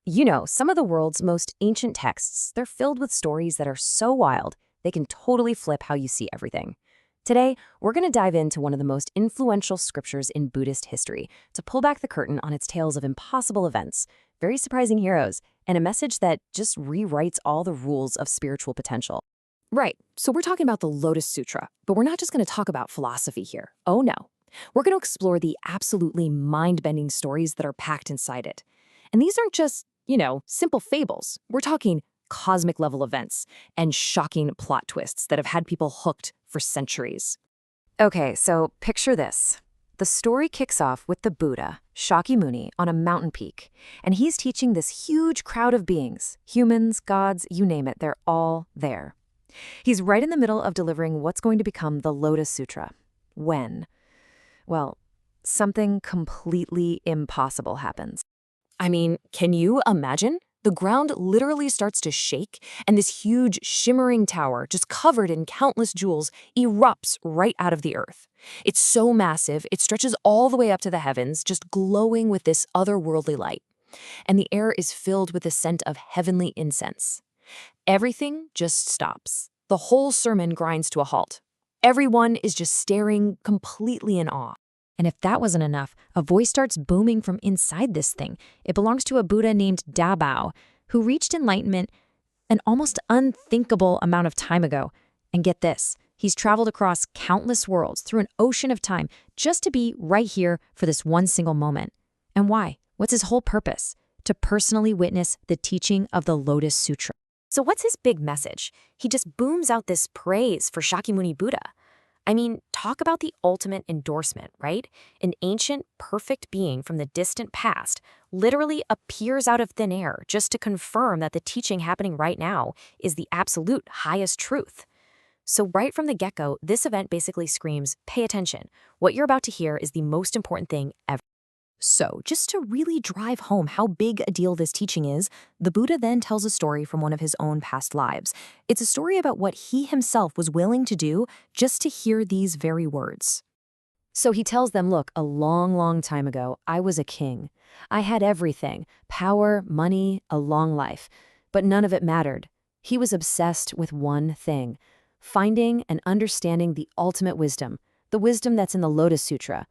You know, some of the world's most ancient texts, they're filled with stories that are so wild, they can totally flip how you see everything. Today, we're going to dive into one of the most influential scriptures in Buddhist history to pull back the curtain on its tales of impossible events, very surprising heroes, and a message that just rewrites all the rules of spiritual potential. Right, so we're talking about the Lotus Sutra, but we're not just going to talk about philosophy here. Oh no. We're going to explore the absolutely mind-bending stories that are packed inside it. And these aren't just, simple fables. We're talking cosmic-level events and shocking plot twists that have had people hooked for centuries. Okay, so picture this. The story kicks off with the Buddha, Shakyamuni, on a mountain peak, and he's teaching this huge crowd of beings, humans, gods, you name it, they're all there. He's right in the middle of delivering what's going to become the Lotus Sutra. When? Well, something completely impossible happens. I mean, can you imagine? The ground literally starts to shake, and this huge, shimmering tower, just covered in countless jewels, erupts right out of the earth. It's so massive, it stretches all the way up to the heavens, just glowing with this otherworldly light. And the air is filled with the scent of heavenly incense. Everything just stops. The whole sermon grinds to a halt. Everyone is just staring completely in awe. And if that wasn't enough, a voice starts booming from inside this thing. It belongs to a Buddha named Dabao, who reached enlightenment an almost unthinkable amount of time ago. And get this, he's traveled across countless worlds through an ocean of time just to be right here for this one single moment. And why? What's his whole purpose? To personally witness the teaching of the Lotus Sutra. So what's his big message? He just booms out this praise for Shakyamuni Buddha. I mean, talk about the ultimate endorsement, right? An ancient, perfect being from the distant past literally appears out of thin air just to confirm that the teaching happening right now is the absolute highest truth. So right from the get-go, this event basically screams, pay attention. What you're about to hear is the most important thing ever. So, just to really drive home how big a deal this teaching is, the Buddha then tells a story from one of his own past lives. It's a story about what he himself was willing to do just to hear these very words. So he tells them, look, a long, long time ago, I was a king. I had everything, power, money, a long life, but none of it mattered. He was obsessed with one thing, finding and understanding the ultimate wisdom, the wisdom that's in the Lotus Sutra.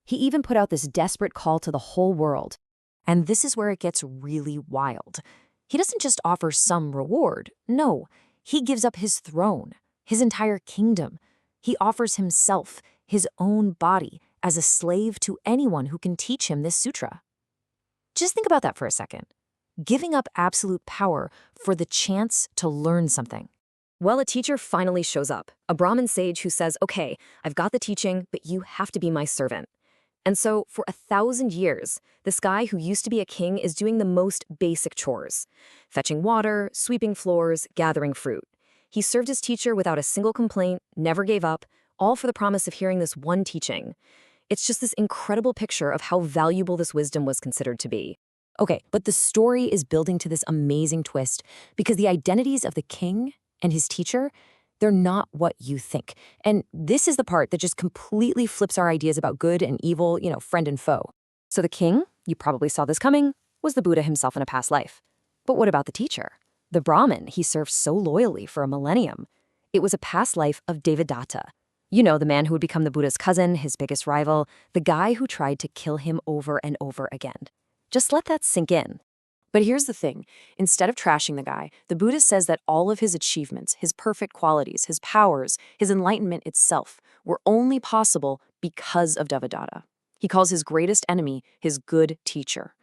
He even put out this desperate call to the whole world. And this is where it gets really wild. He doesn't just offer some reward. No, he gives up his throne, his entire kingdom. He offers himself, his own body, as a slave to anyone who can teach him this sutra. Just think about that for a second. Giving up absolute power for the chance to learn something. Well, a teacher finally shows up, a Brahmin sage who says, okay, I've got the teaching, but you have to be my servant. And so, for 1,000 years, this guy who used to be a king is doing the most basic chores. Fetching water, sweeping floors, gathering fruit. He served his teacher without a single complaint, never gave up, all for the promise of hearing this one teaching. It's just this incredible picture of how valuable this wisdom was considered to be. Okay, but the story is building to this amazing twist because the identities of the king and his teacher, they're not what you think. And this is the part that just completely flips our ideas about good and evil, friend and foe. So the king, you probably saw this coming, was the Buddha himself in a past life. But what about the teacher? The Brahmin he served so loyally for a millennium. It was a past life of Devadatta. The man who would become the Buddha's cousin, his biggest rival, the guy who tried to kill him over and over again. Just let that sink in. But here's the thing, instead of trashing the guy, the Buddha says that all of his achievements, his perfect qualities, his powers, his enlightenment itself were only possible because of Devadatta. He calls his greatest enemy his good teacher.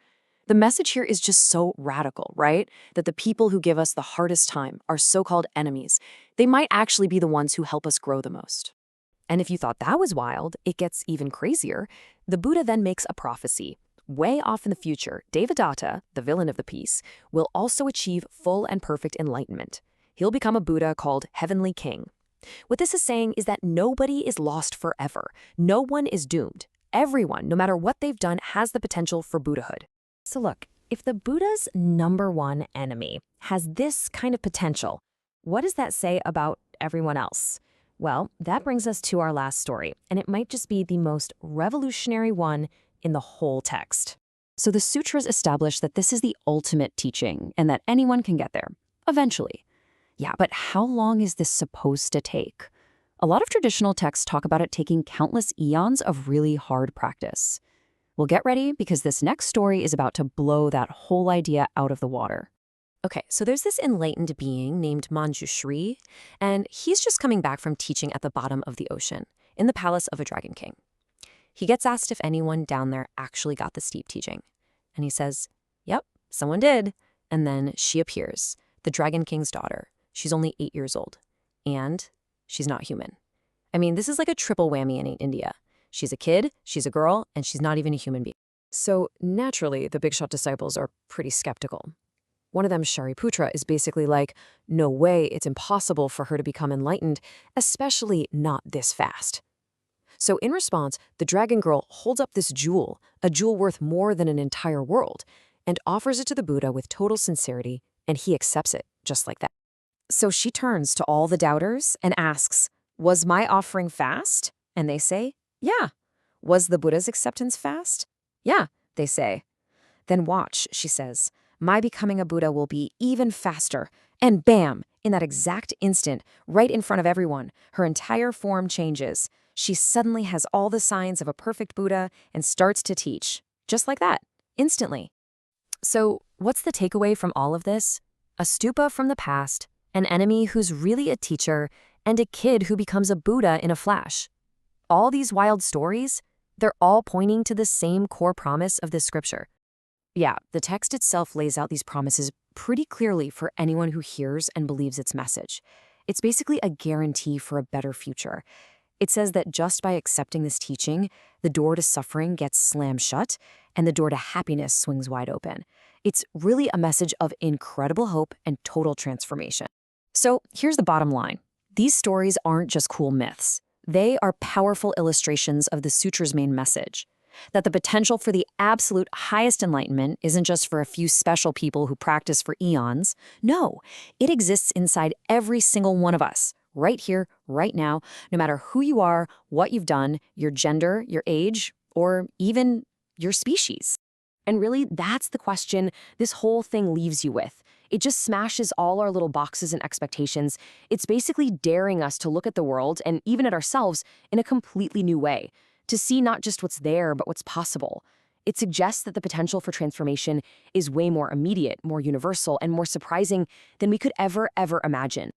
The message here is just so radical, right? That the people who give us the hardest time, our so-called enemies, they might actually be the ones who help us grow the most. And if you thought that was wild, it gets even crazier. The Buddha then makes a prophecy. Way off in the future, Devadatta, the villain of the piece, will also achieve full and perfect enlightenment. He'll become a Buddha called Heavenly King. What this is saying is that nobody is lost forever. No one is doomed. Everyone, no matter what they've done, has the potential for Buddhahood. So look, if the Buddha's number one enemy has this kind of potential, what does that say about everyone else? Well, that brings us to our last story, and it might just be the most revolutionary one in the whole text. So the sutras establish that this is the ultimate teaching and that anyone can get there, eventually. Yeah, but how long is this supposed to take? A lot of traditional texts talk about it taking countless eons of really hard practice. Well, get ready because this next story is about to blow that whole idea out of the water. Okay, so there's this enlightened being named Manjushri, and he's just coming back from teaching at the bottom of the ocean, in the palace of a dragon king. He gets asked if anyone down there actually got the steep teaching. And he says, yep, someone did. And then she appears, the dragon king's daughter. She's only 8 years old. And she's not human. I mean, this is like a triple whammy in India. She's a kid, she's a girl, and she's not even a human being. So naturally, the big shot disciples are pretty skeptical. One of them, Shariputra, is basically like, no way, it's impossible for her to become enlightened, especially not this fast. So in response, the dragon girl holds up this jewel, a jewel worth more than an entire world, and offers it to the Buddha with total sincerity, and he accepts it just like that. So she turns to all the doubters and asks, was my offering fast? And they say, yeah. Was the Buddha's acceptance fast? Yeah, they say. Then watch, she says. My becoming a Buddha will be even faster. And bam, in that exact instant, right in front of everyone, her entire form changes. She suddenly has all the signs of a perfect Buddha and starts to teach. Just like that, instantly. So what's the takeaway from all of this? A stupa from the past, an enemy who's really a teacher, and a kid who becomes a Buddha in a flash. All these wild stories, they're all pointing to the same core promise of this scripture. Yeah, the text itself lays out these promises pretty clearly for anyone who hears and believes its message. It's basically a guarantee for a better future. It says that just by accepting this teaching, the door to suffering gets slammed shut and the door to happiness swings wide open. It's really a message of incredible hope and total transformation. So here's the bottom line. These stories aren't just cool myths. They are powerful illustrations of the sutra's main message. That the potential for the absolute highest enlightenment isn't just for a few special people who practice for eons. No, it exists inside every single one of us, right here, right now, no matter who you are, what you've done, your gender, your age, or even your species. And really, that's the question this whole thing leaves you with. It just smashes all our little boxes and expectations. It's basically daring us to look at the world and even at ourselves in a completely new way. To see not just what's there, but what's possible. It suggests that the potential for transformation is way more immediate, more universal, and more surprising than we could ever imagine.